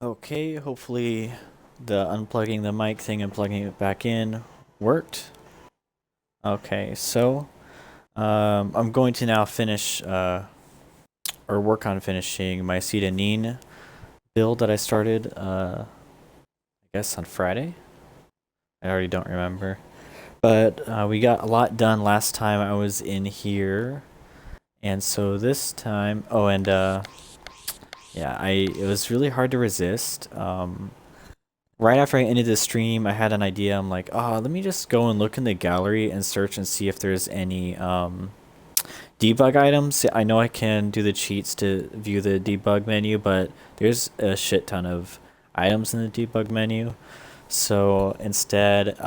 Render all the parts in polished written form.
Okay, hopefully the unplugging the mic thing and plugging it back in worked. Okay, so I'm going to now finish or work on finishing my Seyda Neen build that I started I guess on Friday. I already don't remember. But we got a lot done last time I was in here. And so this time, yeah, it was really hard to resist. Right after I ended the stream, I had an idea. I'm like, oh, let me just go and look in the gallery and search and see if there's any debug items. I know I can do the cheats to view the debug menu, but there's a shit ton of items in the debug menu. So instead,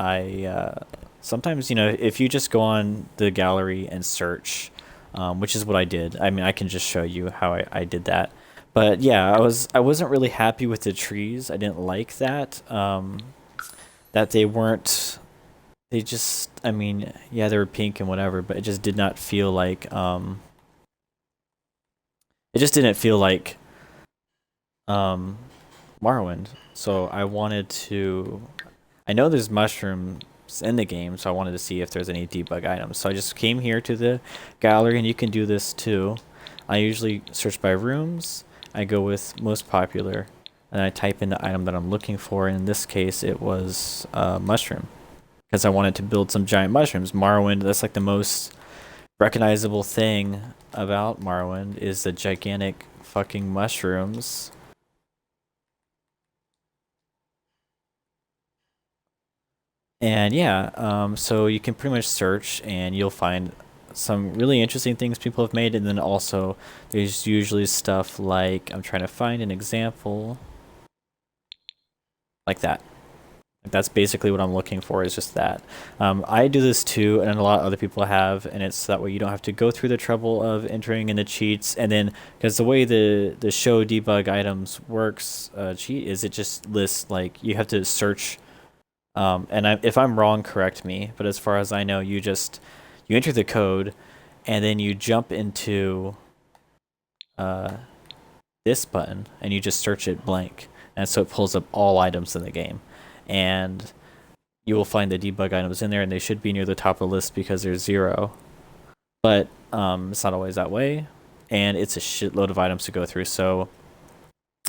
sometimes, if you just go on the gallery and search, which is what I did. I mean, I can just show you how I did that. But yeah, I wasn't really happy with the trees. I didn't like that. That they weren't. They just. I mean, yeah, they were pink and whatever, but it just did not feel like. It just didn't feel like. Um, Morrowind. So I wanted to. I know there's mushrooms in the game, so I wanted to see if there's any debug items. So I just came here to the gallery, and you can do this too. I usually search by rooms. I go with most popular, and I type in the item that I'm looking for. In this case, it was mushroom, because I wanted to build some giant mushrooms. Morrowind, that's like the most recognizable thing about Morrowind is the gigantic fucking mushrooms. And yeah, so you can pretty much search and you'll find some really interesting things people have made, and then also there's usually stuff like, I'm trying to find an example like that. That's basically what I'm looking for, is just that. I do this too, and a lot of other people have, and it's that way you don't have to go through the trouble of entering in the cheats, and then, because the way the show debug items works, cheat is it just lists, like, you have to search. If I'm wrong, correct me. But as far as I know, you enter the code, and then you jump into uh, this button, and you just search it blank, and so it pulls up all items in the game, and you will find the debug items in there, and they should be near the top of the list because there's 0. But it's not always that way, and it's a shitload of items to go through. So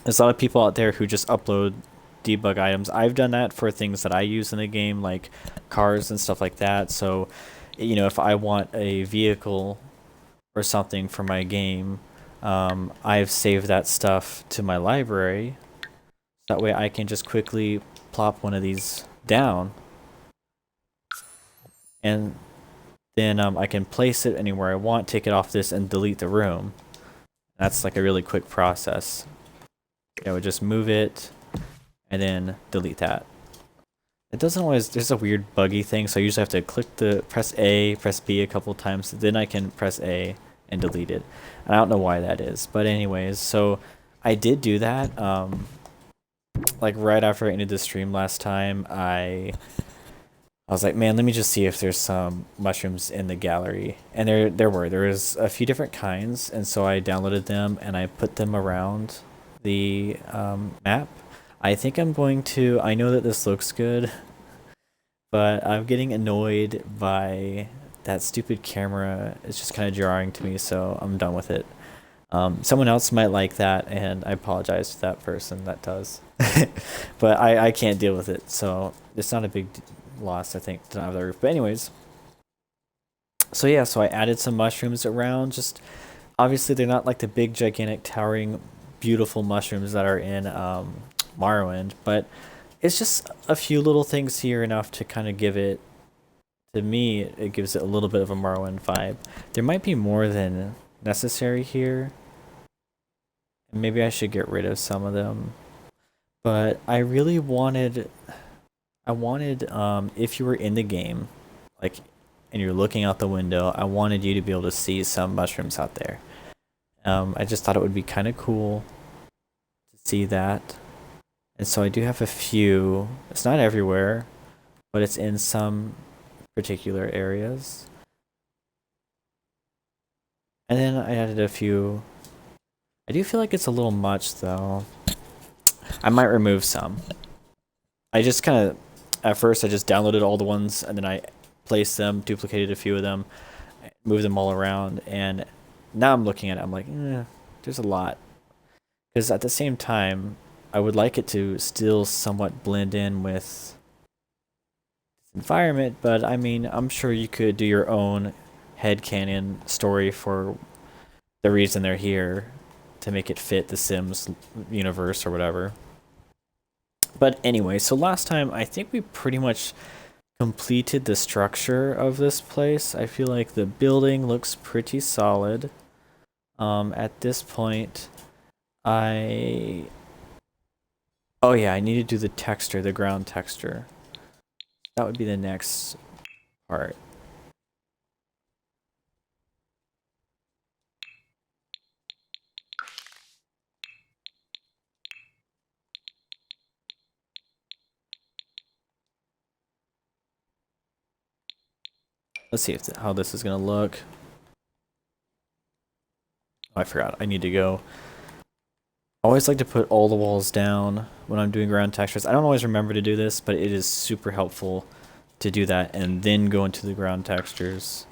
there's a lot of people out there who just upload debug items. I've done that for things that I use in the game, like cars and stuff like that. So, if I want a vehicle or something for my game, I've saved that stuff to my library. That way I can just quickly plop one of these down, and then I can place it anywhere I want, take it off this, and delete the room. That's like a really quick process. I would just move it and then delete that. It doesn't always, there's a weird buggy thing, so I usually have to press A, press B a couple times, then I can press A and delete it. And I don't know why that is, but anyways, so I did do that. Like right after I ended the stream last time, I was like, man, let me just see if there's some mushrooms in the gallery. And there was a few different kinds, and so I downloaded them and I put them around the map. I think I'm going to, I know that this looks good, but I'm getting annoyed by that stupid camera. It's just kind of jarring to me, so I'm done with it. Someone else might like that, and I apologize to that person that does. But I can't deal with it, so it's not a big loss, I think, to not have the roof. But anyways, so yeah, so I added some mushrooms around. Just obviously they're not like the big, gigantic, towering, beautiful mushrooms that are in Morrowind, but it's just a few little things here enough to kind of give it, to me, it gives it a little bit of a Morrowind vibe. There might be more than necessary here. Maybe I should get rid of some of them. But I really wanted, if you were in the game, like, and you're looking out the window, I wanted you to be able to see some mushrooms out there. I just thought it would be kind of cool to see that. And so I do have a few. It's not everywhere, but it's in some particular areas. And then I added a few. I do feel like it's a little much, though. I might remove some. I just kind of, at first I just downloaded all the ones and then I placed them, duplicated a few of them, moved them all around, and now I'm looking at it, I'm like, there's a lot. Because at the same time, I would like it to still somewhat blend in with this environment, but I mean, I'm sure you could do your own headcanon story for the reason they're here to make it fit the Sims universe or whatever. But anyway, so last time I think we pretty much completed the structure of this place. I feel like the building looks pretty solid. At this point, oh yeah, I need to do the texture, the ground texture. That would be the next part. Let's see how this is gonna look. Oh, I forgot. I need to go. I always like to put all the walls down when I'm doing ground textures. I don't always remember to do this, but it is super helpful to do that and then go into the ground textures.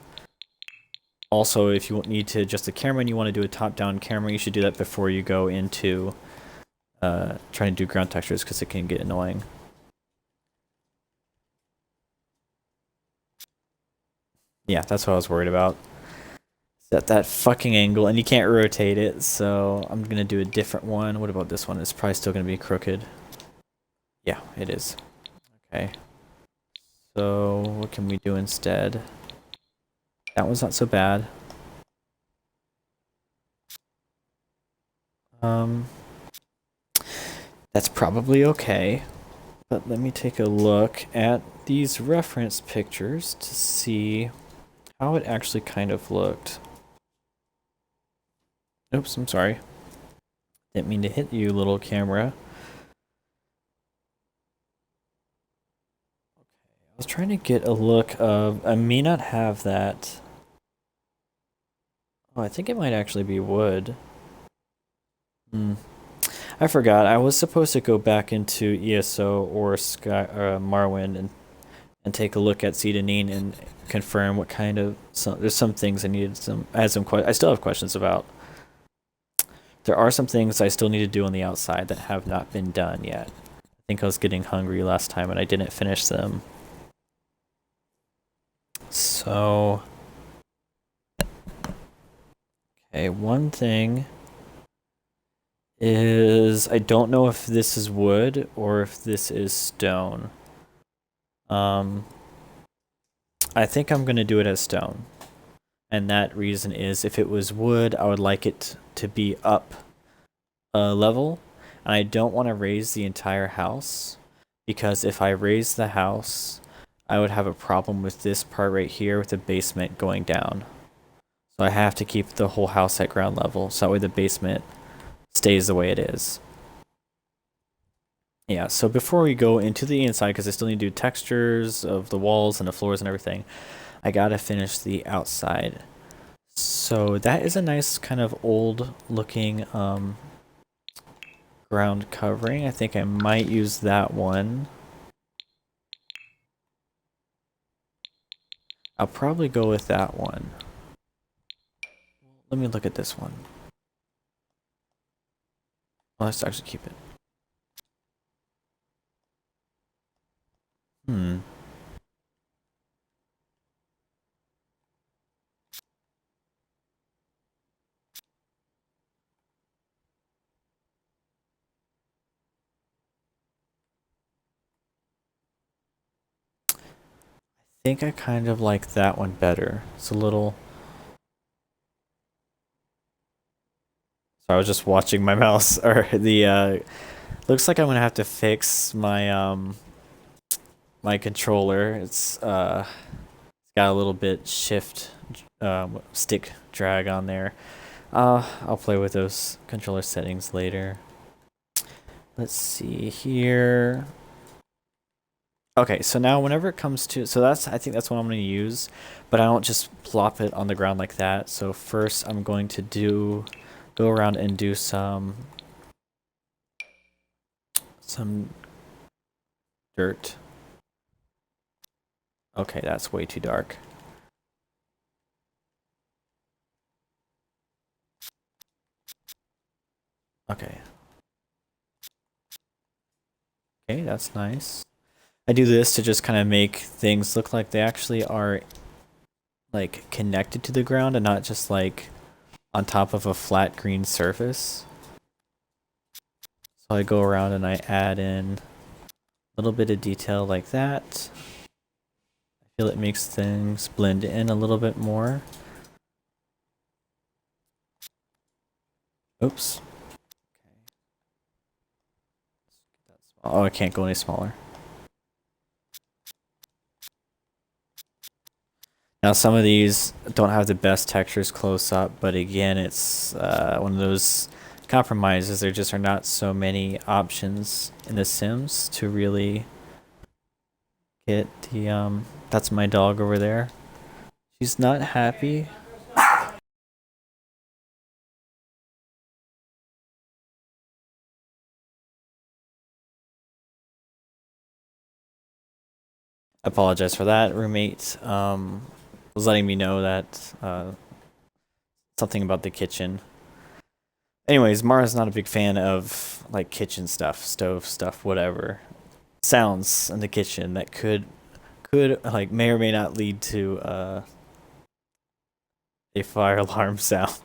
Also, if you need to adjust the camera and you want to do a top-down camera, you should do that before you go into trying to do ground textures because it can get annoying. Yeah, that's what I was worried about. It's at that fucking angle, and you can't rotate it, so I'm gonna do a different one. What about this one? It's probably still gonna be crooked. Yeah, it is. Okay. So, what can we do instead? That one's not so bad. That's probably okay. But let me take a look at these reference pictures to see how it actually kind of looked. Oops, I'm sorry. Didn't mean to hit you, little camera. Okay, I was trying to get a look of... I may not have that. Oh, I think it might actually be wood. I forgot. I was supposed to go back into ESO or Morrowind and take a look at Seyda Neen and confirm what kind of... there's some things I still have questions about. There are some things I still need to do on the outside that have not been done yet. I think I was getting hungry last time and I didn't finish them. So... okay, one thing is I don't know if this is wood or if this is stone. I think I'm gonna do it as stone. And that reason is if it was wood, I would like it to be up a level. And I don't want to raise the entire house because if I raise the house, I would have a problem with this part right here with the basement going down. So I have to keep the whole house at ground level so that way the basement stays the way it is. Yeah, so before we go into the inside, because I still need to do textures of the walls and the floors and everything, I gotta finish the outside. So that is a nice kind of old looking ground covering. I think I might use that one. I'll probably go with that one. Let me look at this one. Well, let's actually keep it. I think I kind of like that one better. It's a little... so I was just watching my mouse, or the, looks like I'm gonna have to fix my, my controller. It's got a little bit shift, stick drag on there. I'll play with those controller settings later. Let's see here. Okay, so now whenever it comes to... so I think that's what I'm going to use, but I don't just plop it on the ground like that. So first I'm going to go around and do some some dirt. Okay, that's way too dark. Okay. Okay, that's nice. I do this to just kind of make things look like they actually are like connected to the ground and not just like on top of a flat green surface. So I go around and I add in a little bit of detail like that. I feel it makes things blend in a little bit more. Oops. Oh, I can't go any smaller. Now some of these don't have the best textures close up, but again, it's one of those compromises. There just are not so many options in The Sims to really get the that's my dog over there. She's not happy. Apologize for that. Roommate was letting me know that something about the kitchen. Anyways, Mara's not a big fan of like kitchen stuff, stove stuff, whatever. Sounds in the kitchen that could like may or may not lead to a fire alarm sound.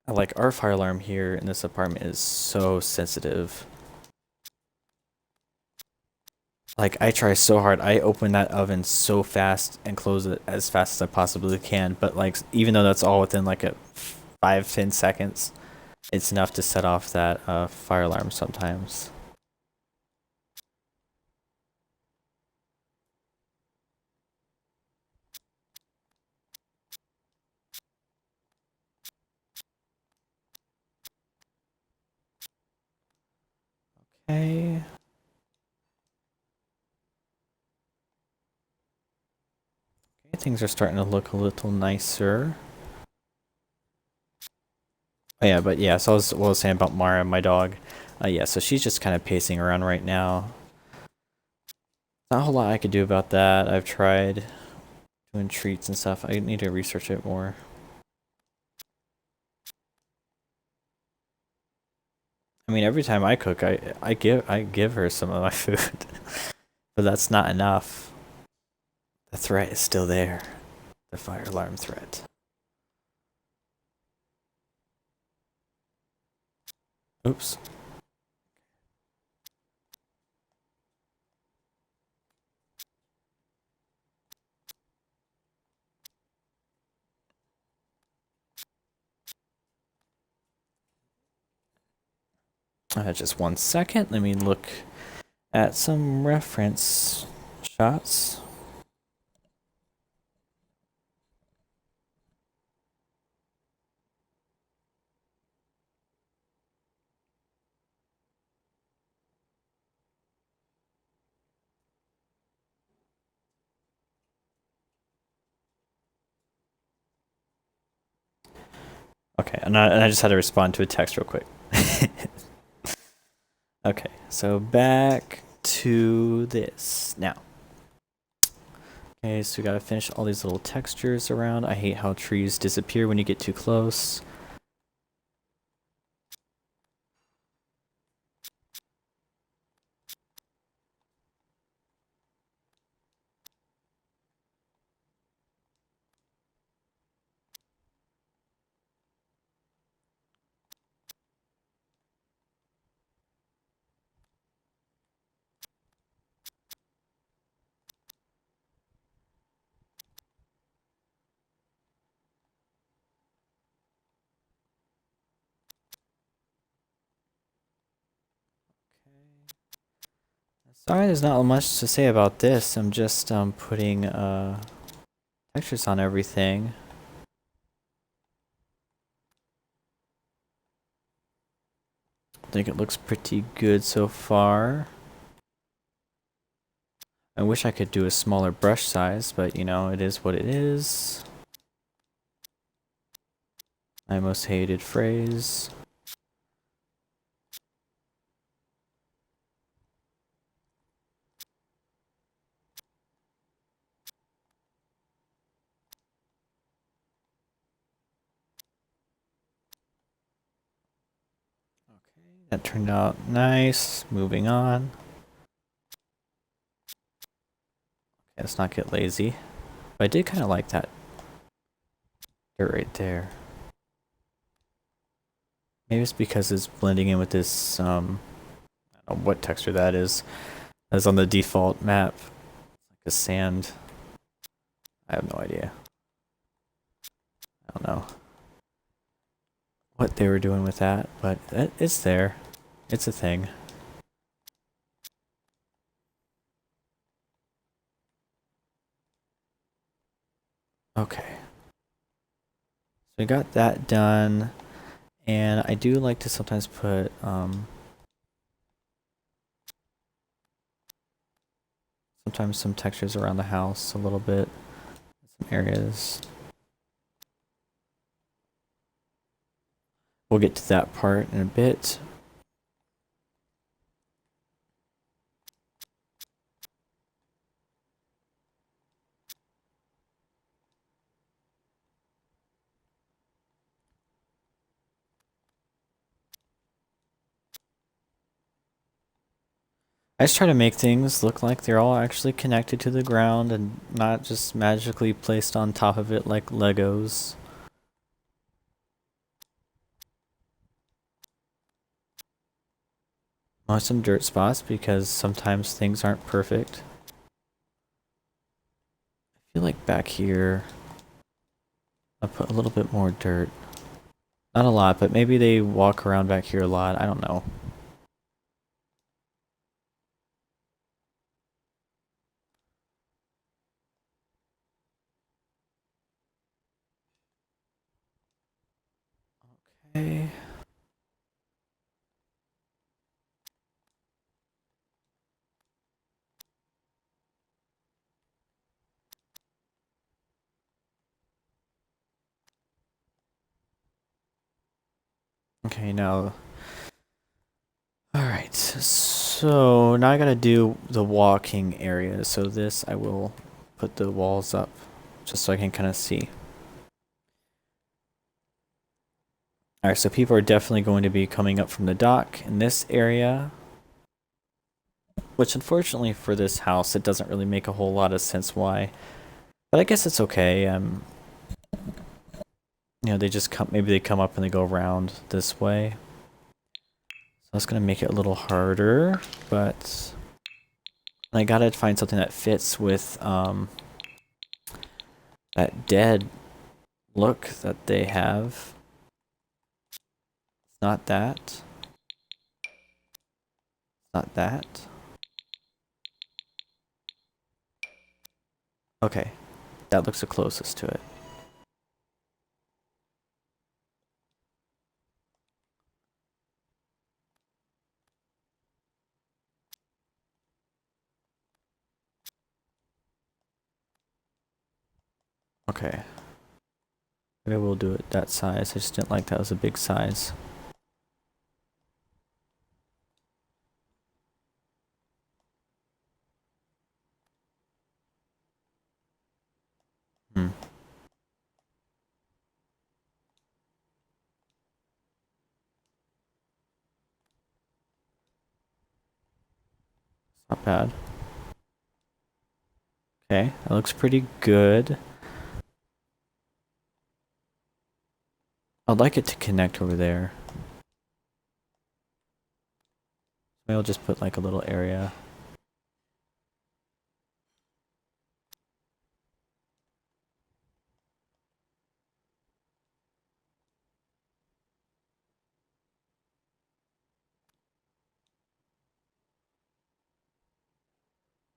Like our fire alarm here in this apartment is so sensitive. Like I try so hard. I open that oven so fast and close it as fast as I possibly can. But like even though that's all within like a 5-10 seconds, it's enough to set off that fire alarm sometimes. Okay. Things are starting to look a little nicer. Oh yeah, but yeah, so I was saying about Mara, my dog. Yeah, so she's just kind of pacing around right now. Not a whole lot I could do about that. I've tried doing treats and stuff. I need to research it more. I mean, every time I cook, I give her some of my food, but that's not enough. The threat is still there. The fire alarm threat. Oops. Just 1 second. Let me look at some reference shots. Okay, and I just had to respond to a text real quick. Okay, so back to this now. Okay, so we gotta finish all these little textures around. I hate how trees disappear when you get too close. Sorry, there's not much to say about this. I'm just putting textures on everything. I think it looks pretty good so far. I wish I could do a smaller brush size, but you know, it is what it is. My most hated phrase. That turned out nice. Moving on. Okay, let's not get lazy. But I did kind of like that dirt right there. Maybe it's because it's blending in with this, I don't know what texture that is. That's on the default map. Like a sand. I have no idea. I don't know what they were doing with that, but it's there. It's a thing. Okay. So we got that done. And I do like to sometimes put sometimes some textures around the house a little bit. Some areas. We'll get to that part in a bit. I just try to make things look like they're all actually connected to the ground and not just magically placed on top of it like Legos. Oh, some dirt spots because sometimes things aren't perfect. I feel like back here I'll put a little bit more dirt. Not a lot, but maybe they walk around back here a lot. I don't know. Okay. Okay, now. Alright, so now I gotta do the walking area. So this, I will put the walls up just so I can kind of see. Alright, so people are definitely going to be coming up from the dock in this area. Which unfortunately for this house, it doesn't really make a whole lot of sense why. But I guess it's okay. You know, they just come, maybe they come up and they go around this way. So that's gonna make it a little harder, but I gotta find something that fits with that dead look that they have. It's not that. It's not that. Okay, that looks the closest to it. Okay. Maybe we'll do it that size. I just didn't like that was a big size. Hmm. Not bad. Okay, that looks pretty good. I'd like it to connect over there. Maybe I'll just put like a little area.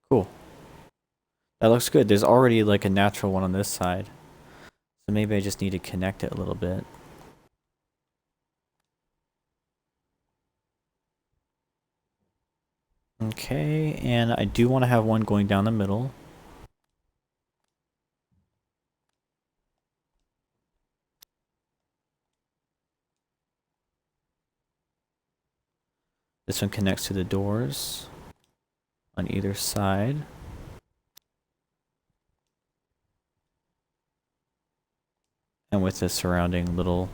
Cool. That looks good. There's already like a natural one on this side. So maybe I just need to connect it a little bit. Okay, and I do want to have one going down the middle. This one connects to the doors on either side. And with the surrounding little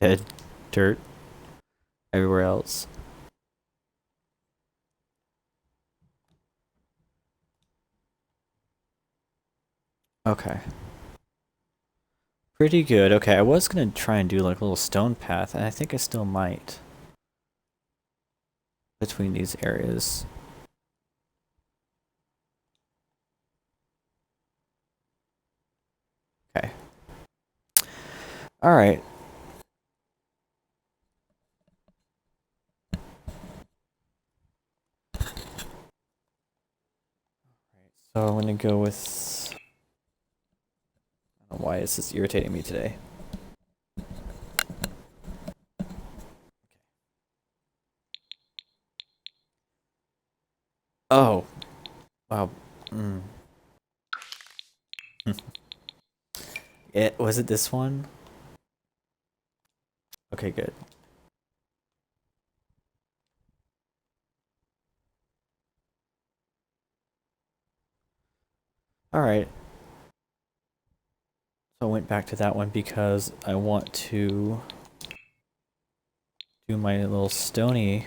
Dead dirt everywhere else. Okay. Pretty good. Okay, I was gonna try and do like a little stone path, and I think I still might. Between these areas. Okay. Alright. So I'm gonna go with... I don't know why is this irritating me today. Oh. Wow. Mm. Was it this one? Okay, good. Alright. So I went back to that one because I want to do my little stony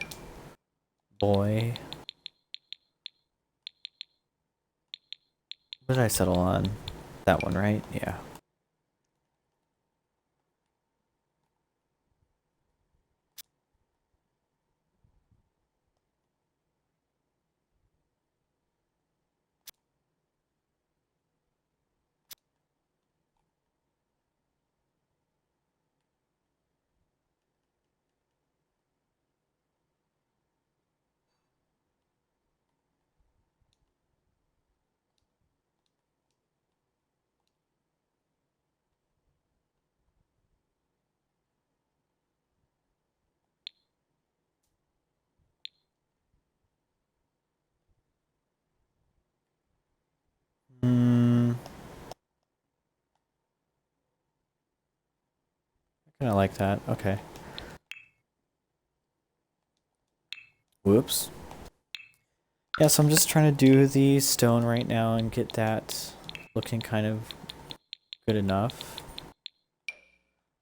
boy. What did I settle on? That one, right? Yeah. Hmm. I kind of like that. Okay. Whoops. Yeah, so I'm just trying to do the stone right now and get that looking kind of good enough.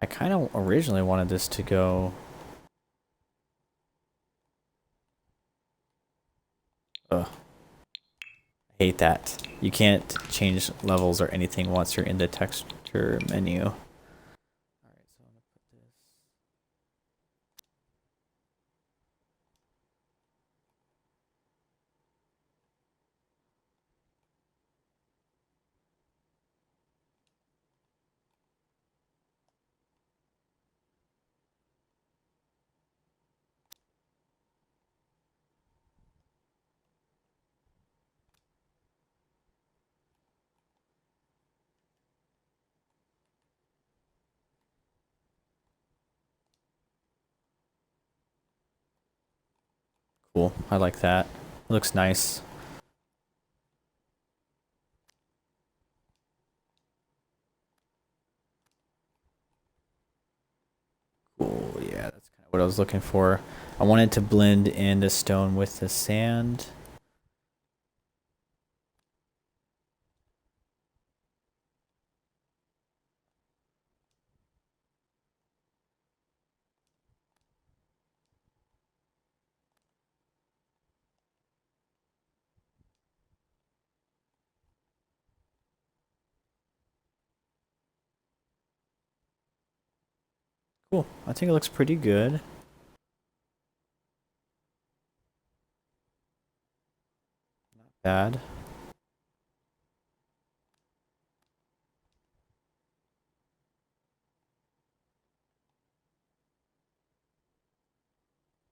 I kind of originally wanted this to go... Ugh. I hate that. You can't change levels or anything once you're in the texture menu. Alright, so I'm gonna put this... Cool. I like that. It looks nice. Cool. Yeah, that's kind of what I was looking for. I wanted to blend in the stone with the sand. Cool. I think it looks pretty good. Not bad.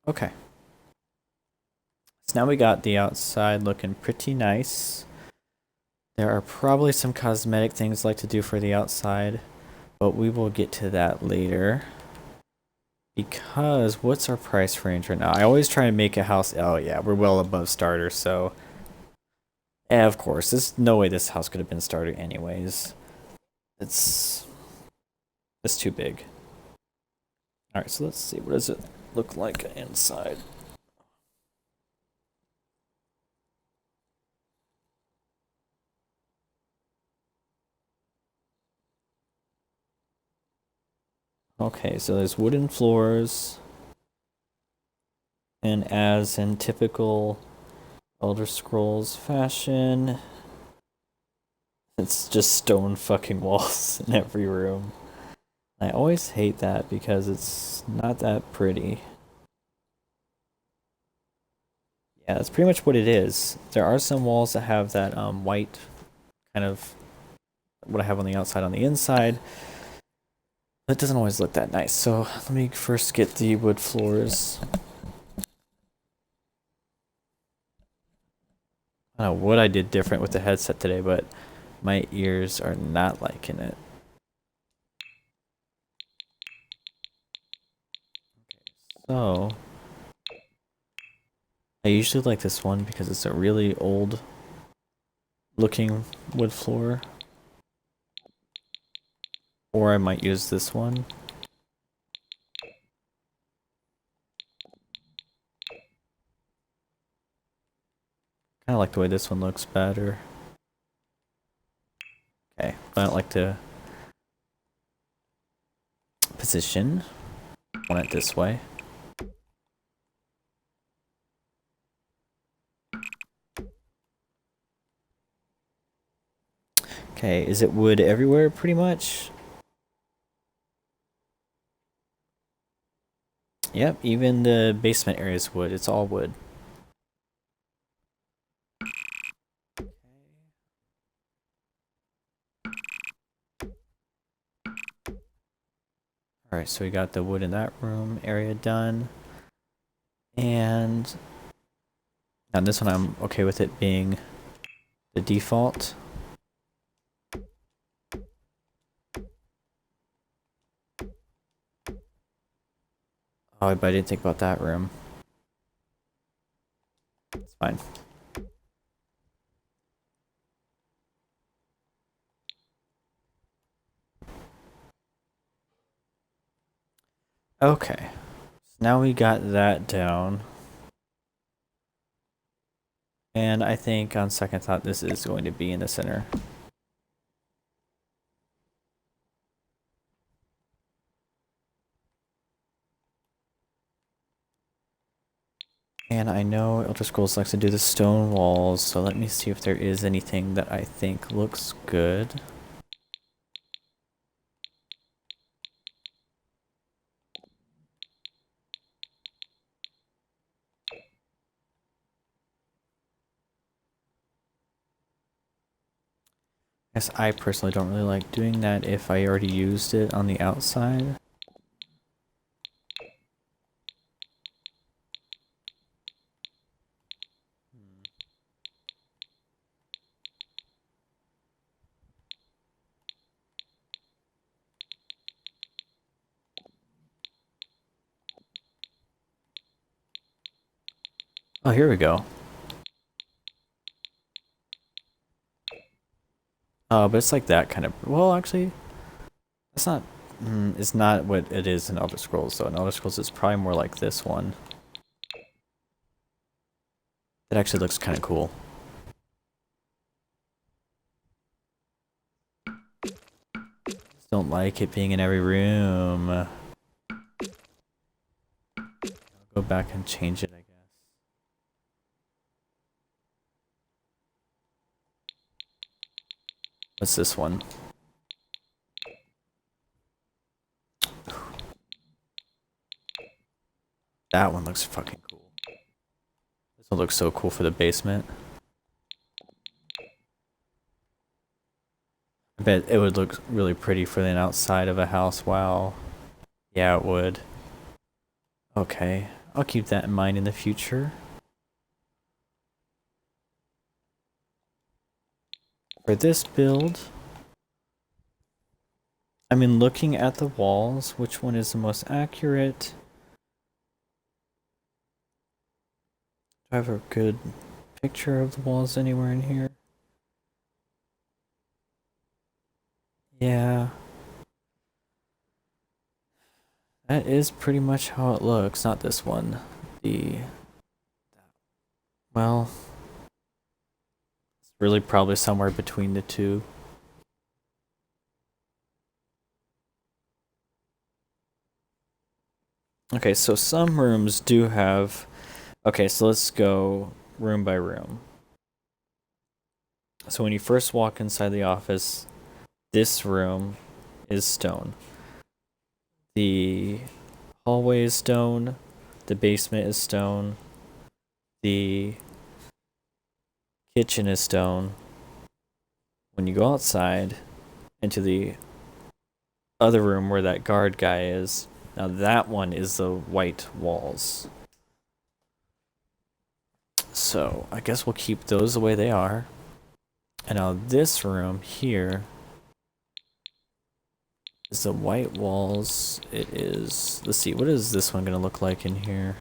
Okay. So now we got the outside looking pretty nice. There are probably some cosmetic things I'd like to do for the outside, but we will get to that later. Because what's our price range right now? I always try to make a house. Oh yeah, we're well above starter, so yeah, of course. There's no way this house could have been started anyways. It's too big. All right, so let's see. What does it look like inside? Okay, so there's wooden floors, and as in typical Elder Scrolls fashion, it's just stone fucking walls in every room. I always hate that because it's not that pretty. Yeah, that's pretty much what it is. There are some walls that have that white kind of what I have on the outside on the inside. But it doesn't always look that nice. So let me first get the wood floors. I don't know what I did different with the headset today, but my ears are not liking it. So I usually like this one because it's a really old looking wood floor. Or I might use this one. Kind of like the way this one looks better. Okay, I don't like to position. I want it this way. Okay, is it wood everywhere pretty much? Yep, even the basement area is wood. It's all wood. Alright, so we got the wood in that room area done. And on this one I'm okay with it being the default. Oh, but I didn't think about that room. It's fine. Okay. So now we got that down. And I think on second thought this is going to be in the center. And I know Elder Scrolls likes to do the stone walls, so let me see if there is anything that I think looks good. I guess I personally don't really like doing that if I already used it on the outside. Oh, here we go. But it's like that kind of. Well, actually, it's not. It's not what it is in Elder Scrolls. So in Elder Scrolls, it's probably more like this one. It actually looks kind of cool. Just don't like it being in every room. I'll go back and change it, I guess. What's this one? That one looks fucking cool. This one looks so cool for the basement. I bet it would look really pretty for the outside of a house. Wow. Yeah, it would. Okay. I'll keep that in mind in the future. For this build, I mean, looking at the walls, which one is the most accurate? Do I have a good picture of the walls anywhere in here? Yeah. That is pretty much how it looks. Not this one. Well, it's really probably somewhere between the two. Okay, so some rooms do have... Okay, so let's go room by room. So when you first walk inside the office, this room is stone. The hallway is stone. The basement is stone. The kitchen is stone. When you go outside into the other room where that guard guy is, now that one is the white walls. So I guess we'll keep those the way they are. And now this room here is the white walls. It is, let's see, what is this one gonna look like in here?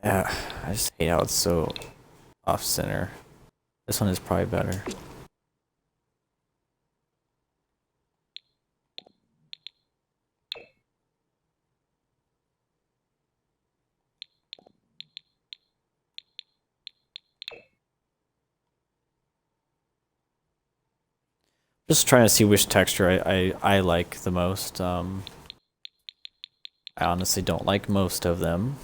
Yeah, I just hate how it's so off center. This one is probably better. Just trying to see which texture I like the most. I honestly don't like most of them.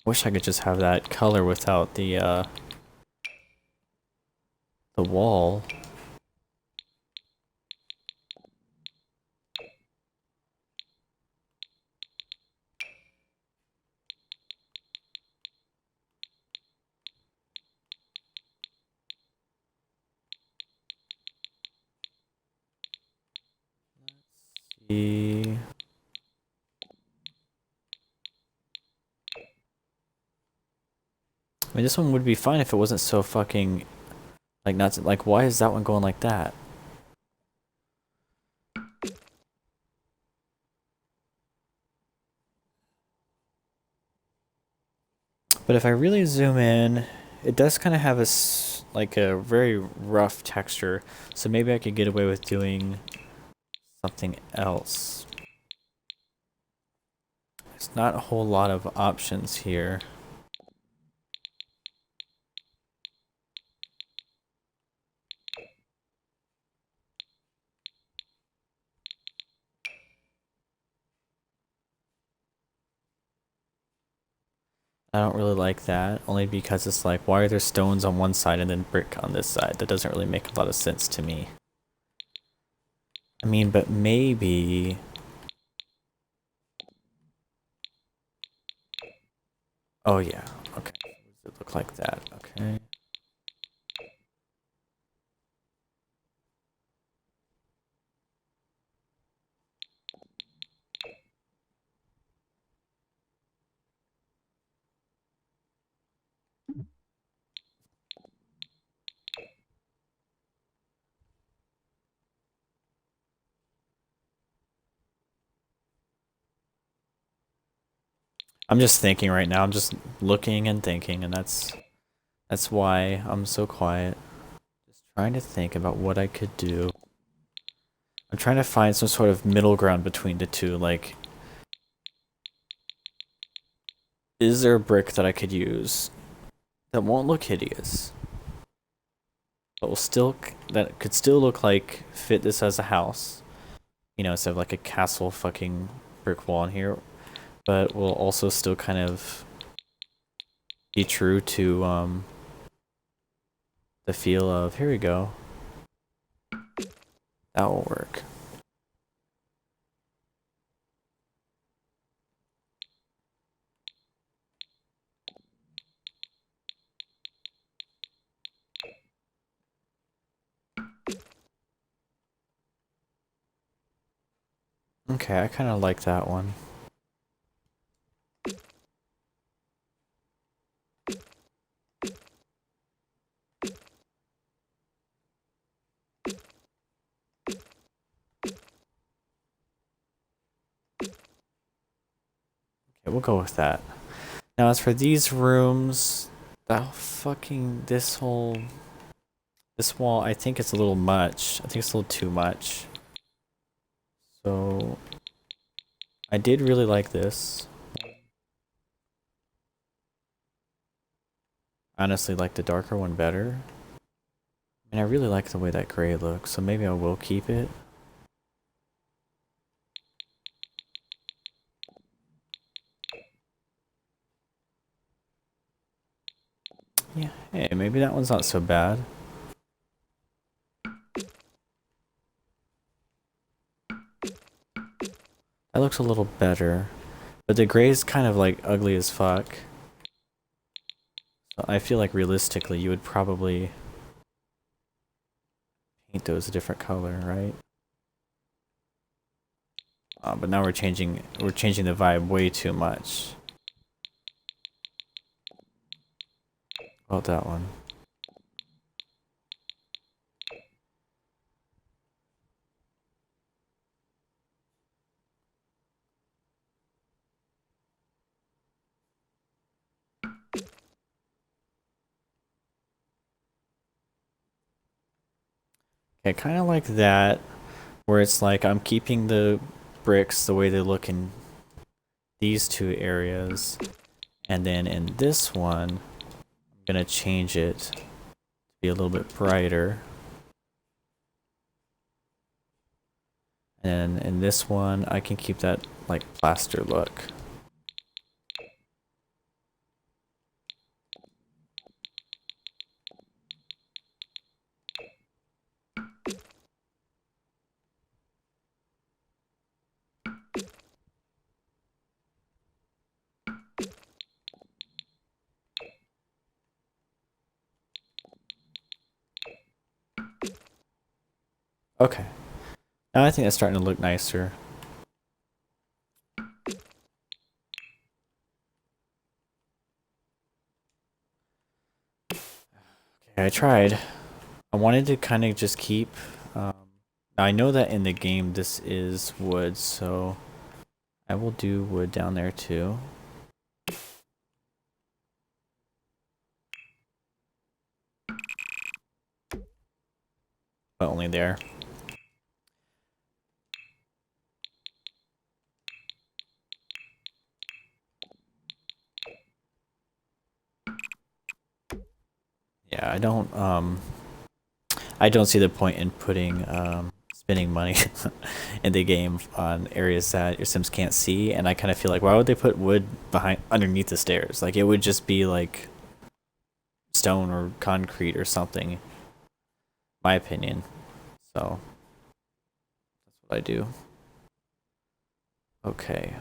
Wish I could just have that color without the wall. See. I mean, this one would be fine if it wasn't so fucking like not like why is that one going like that? But if I really zoom in, it does kind of have a like a very rough texture. So maybe I could get away with doing something else. There's not a whole lot of options here. I don't really like that, only because it's like, why are there stones on one side and then brick on this side? That doesn't really make a lot of sense to me. I mean, but maybe... Oh yeah, okay. Does it look like that? Okay. I'm just thinking right now. I'm just looking and thinking, and that's why I'm so quiet. Just trying to think about what I could do. I'm trying to find some sort of middle ground between the two. Like, is there a brick that I could use that won't look hideous, but will still that could still look like fit this as a house? You know, instead of like a castle fucking brick wall in here, but will also still kind of be true to the feel of, here we go. That will work. Okay, I kind of like that one. Okay, we'll go with that. Now, as for these rooms, that fucking, this wall, I think it's a little much. I think it's a little too much. So, I did really like this. honestly like the darker one better. And I really like the way that gray looks, so maybe I will keep it. Yeah, hey, maybe that one's not so bad. That looks a little better. But the gray's kind of like ugly as fuck. So I feel like realistically you would probably paint those a different color, right? But now we're changing the vibe way too much. About that one. Okay, kind of like that, where it's like I'm keeping the bricks the way they look in these two areas, and then in this one, I'm gonna change it to be a little bit brighter. And in this one, I can keep that like plaster look. Okay. Now I think that's starting to look nicer. Okay, I tried. I wanted to kind of just keep... now I know that in the game this is wood, so I will do wood down there too. But only there. Yeah, I don't see the point in putting spending money in the game on areas that your Sims can't see, and I kind of feel like why would they put wood behind underneath the stairs? Like it would just be like stone or concrete or something, my opinion. So that's what I do. Okay.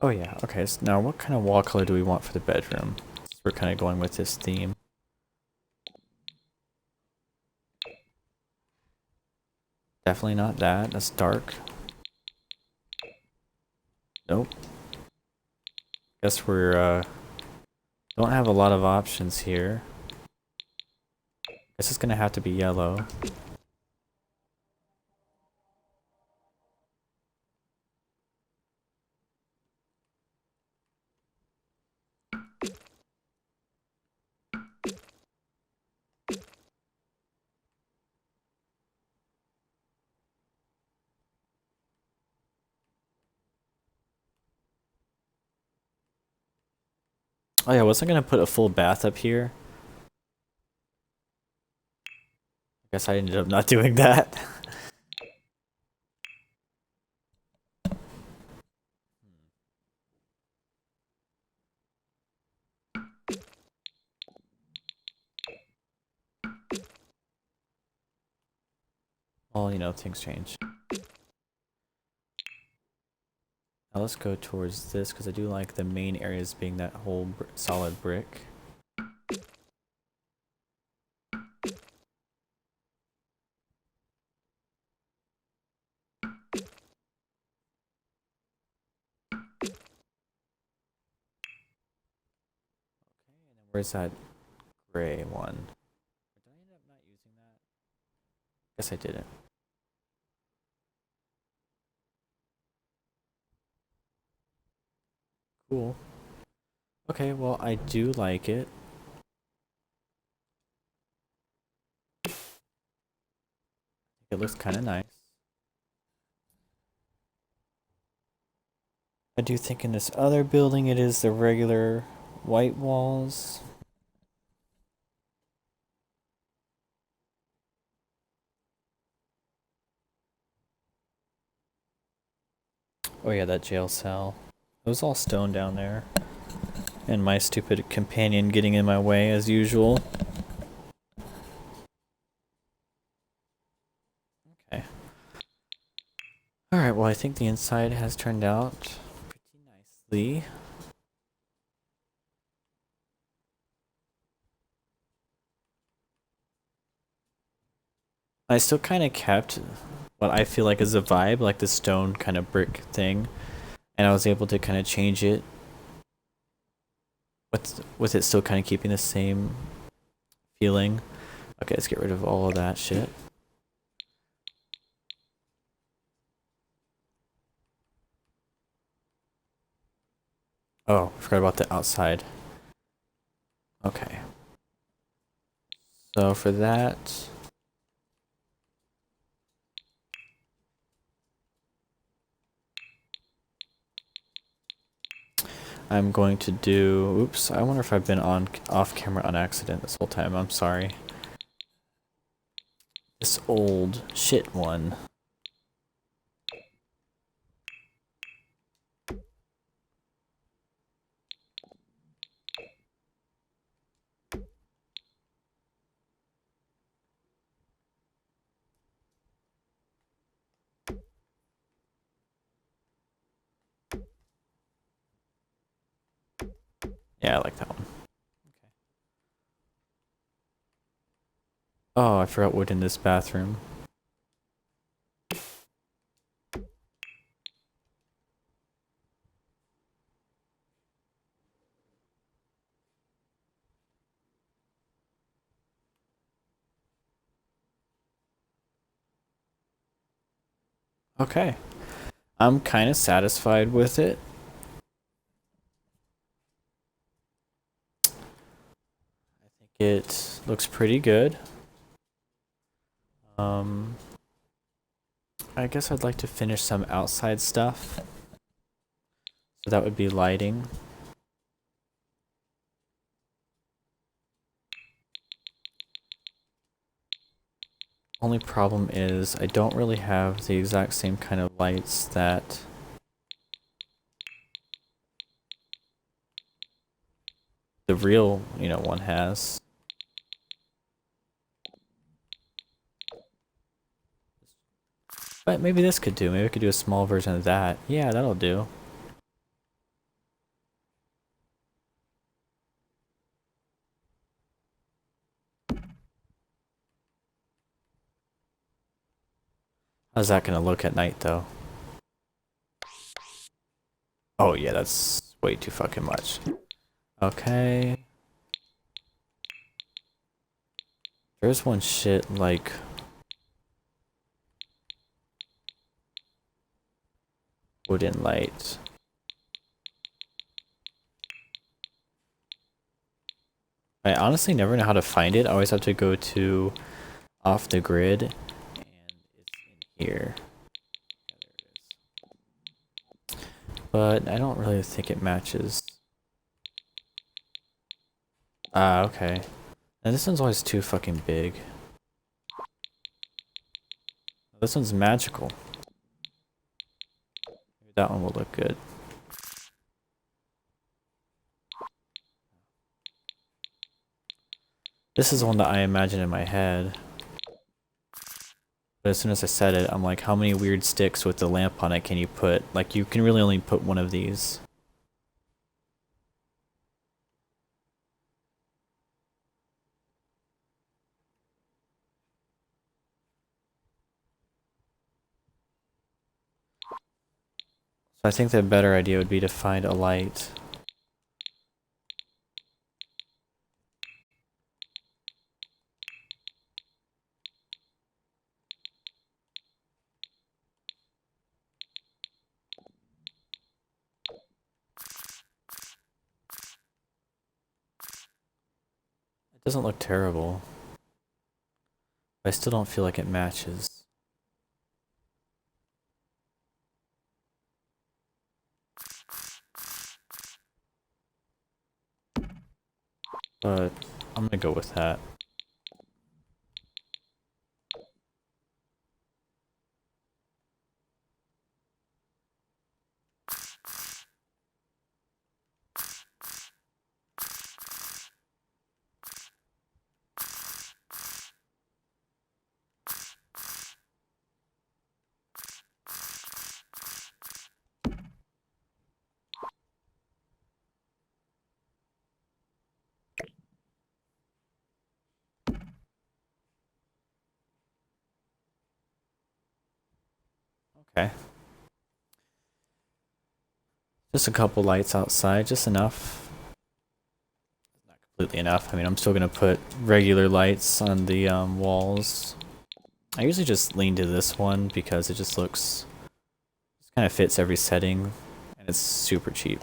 Oh yeah, okay, so now what kind of wall color do we want for the bedroom? So we're kind of going with this theme. Definitely not that, that's dark. Nope. Guess we're, don't have a lot of options here. Guess it's gonna have to be yellow. Oh yeah, wasn't gonna put a full bath up here. Guess I ended up not doing that. Well, you know, things change. Now let's go towards this, because I do like the main areas being that whole solid brick. Where's that gray one? Did I end up not using that? Guess I didn't. Cool. Okay, well, I do like it. It looks kind of nice. I do think in this other building it is the regular white walls. Oh yeah, that jail cell. It was all stone down there. And my stupid companion getting in my way as usual. Okay. Alright, well I think the inside has turned out pretty nicely. I still kind of kept what I feel like is a vibe, like the stone kind of brick thing. And I was able to kind of change it with it still kind of keeping the same feeling. Okay, let's get rid of all of that shit. Oh, I forgot about the outside. Okay. So for that, I'm going to do, oops, I wonder if I've been off camera on accident this whole time. I'm sorry. This old shit one. Yeah, I like that one. Okay. Oh, I forgot wood in this bathroom. Okay. I'm kind of satisfied with it. I think it looks pretty good. I guess I'd like to finish some outside stuff. So that would be lighting. Only problem is I don't really have the exact same kind of lights that the real, one has. But maybe this could do. Maybe I could do a small version of that. Yeah, that'll do. How's that gonna look at night, though? Oh yeah, that's way too fucking much. Okay. There's one shit like wooden light. I honestly never know how to find it. I always have to go to off the grid, and it's in here. But I don't really think it matches. Ah, okay. And this one's always too fucking big. This one's magical. Maybe that one will look good. This is one that I imagine in my head. But as soon as I said it, I'm like, how many weird sticks with the lamp on it can you put? Like, you can really only put one of these. So I think the better idea would be to find a light. It doesn't look terrible. But I still don't feel like it matches. but I'm gonna go with that. Okay. Just a couple lights outside, just enough. Not completely enough. I mean, I'm still gonna put regular lights on the walls. I usually just lean to this one because it just looks, just kind of fits every setting, and it's super cheap.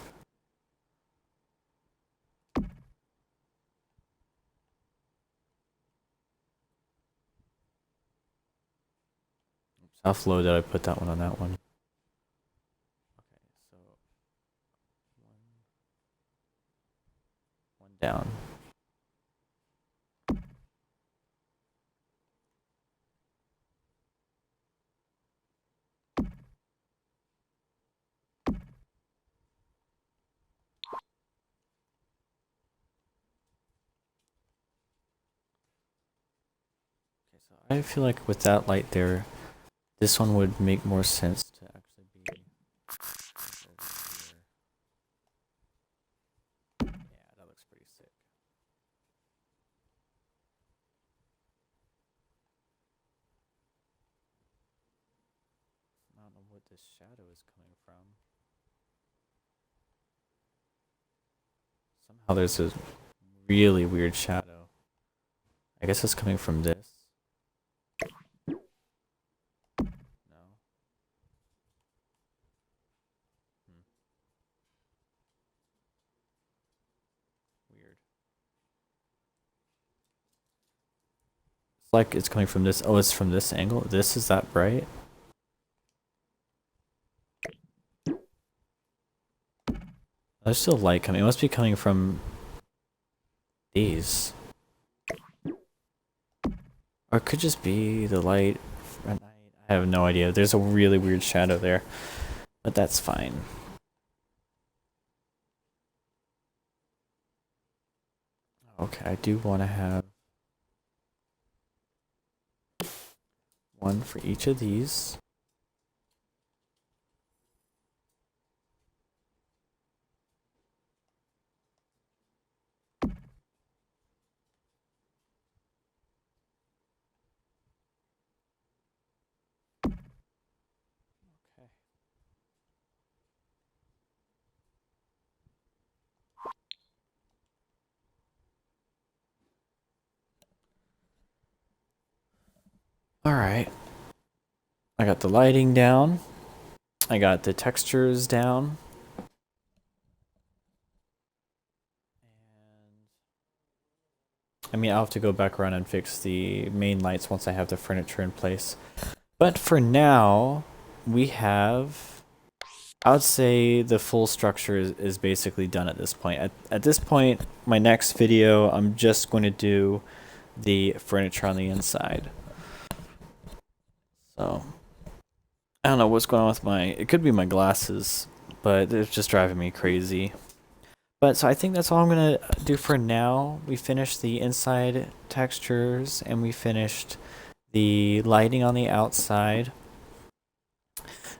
How low did I put that one on that one? Okay, so one down. Okay, so I feel like with that light there, this one would make more sense to actually be over here. Yeah, that looks pretty sick. I don't know what this shadow is coming from. Somehow there's a really weird shadow. I guess it's coming from this. No. Weird. It's like it's coming from this. Oh, it's from this angle. This is that bright. There's still light coming. It must be coming from these. Or it could just be the light at night. I have no idea. There's a really weird shadow there. But that's fine. Okay, I do want to have one for each of these. Okay. Alright. I got the lighting down. I got the textures down. I mean, I'll have to go back around and fix the main lights once I have the furniture in place. But for now, we have... I would say the full structure is basically done at this point. At this point, my next video, I'm just going to do the furniture on the inside. So, I don't know what's going on with my... It could be my glasses, but it's just driving me crazy. But so I think that's all I'm going to do for now. We finished the inside textures and we finished the lighting on the outside.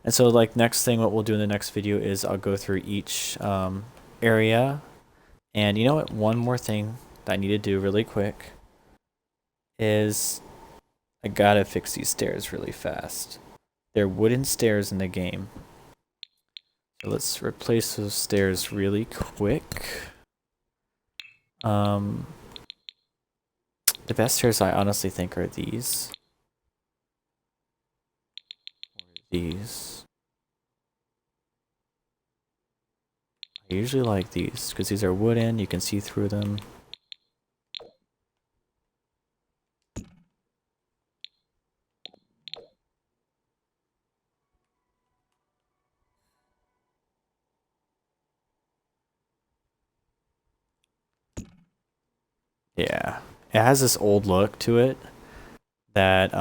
And so like next thing, what we'll do in the next video is I'll go through each area. And you know what? One more thing that I need to do really quick is I gotta fix these stairs really fast. They're wooden stairs in the game. So let's replace those stairs really quick. The best stairs I honestly think are these. Or these. I usually like these because these are wooden, you can see through them. Yeah, it has this old look to it that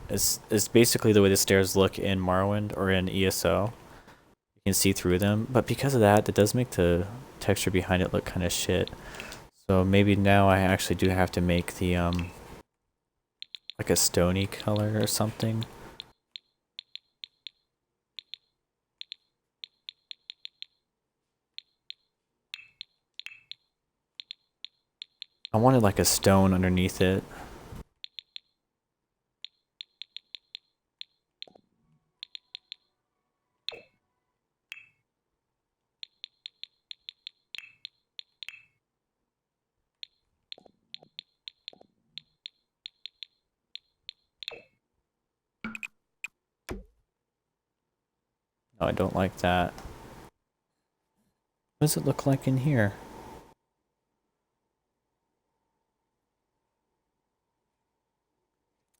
is basically the way the stairs look in Morrowind or in ESO. You can see through them, but because of that, it does make the texture behind it look kind of shit. So maybe now I actually do have to make the like a stony color or something. I wanted like a stone underneath it. No, I don't like that. What does it look like in here?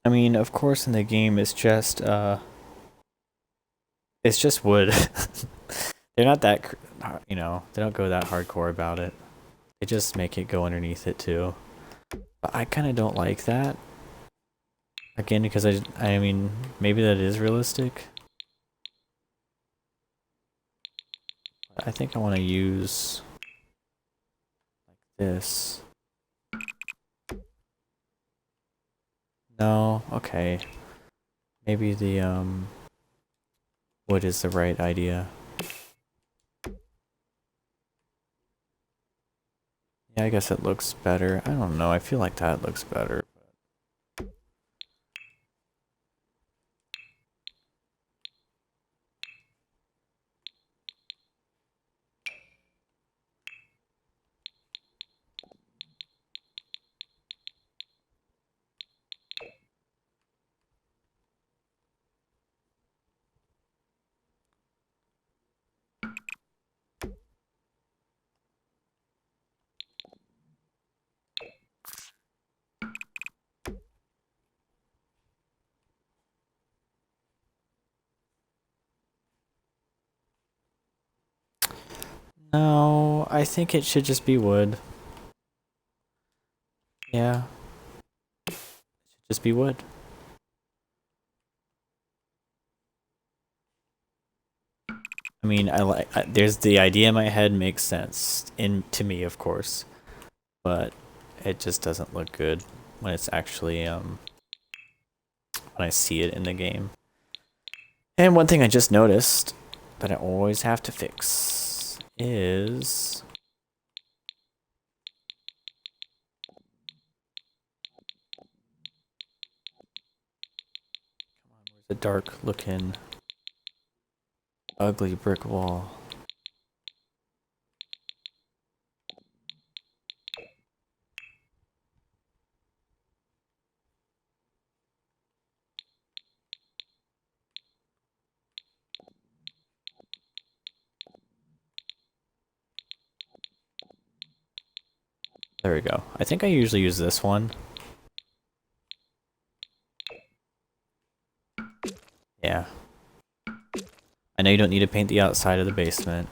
I mean, of course in the game it's just wood. They're not that, you know, they don't go that hardcore about it. They just make it go underneath it too. But I kind of don't like that. Again, because I mean, maybe that is realistic. I think I want to use like this. No, okay. Maybe the wood is the right idea. Yeah, I guess it looks better. I don't know, I feel like that looks better. No, I think it should just be wood. Yeah. It should just be wood. I mean, there's the idea in my head makes sense to me, of course, but it just doesn't look good when it's actually when I see it in the game. And one thing I just noticed that I always have to fix is where's the dark looking ugly brick wall? There we go. I think I usually use this one. Yeah. I know you don't need to paint the outside of the basement,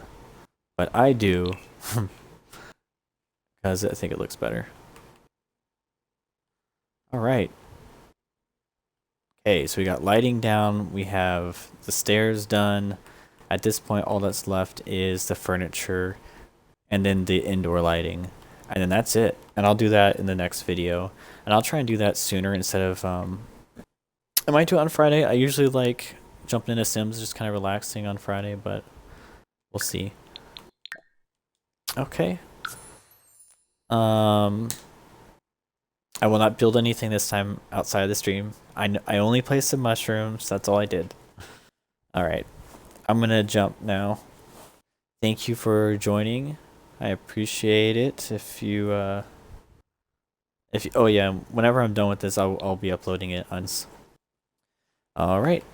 but I do because I think it looks better. All right. Okay, so we got lighting down, we have the stairs done. At this point, all that's left is the furniture and then the indoor lighting. And then that's it. And I'll do that in the next video. And I'll try and do that sooner instead of, I might do it on Friday. I usually like jumping into Sims, just kind of relaxing on Friday, but we'll see. Okay. I will not build anything this time outside of the stream. I only placed some mushrooms. That's all I did. All right. I'm going to jump now. Thank you for joining. I appreciate it. If you oh yeah, whenever I'm done with this, I'll be uploading it on. All right.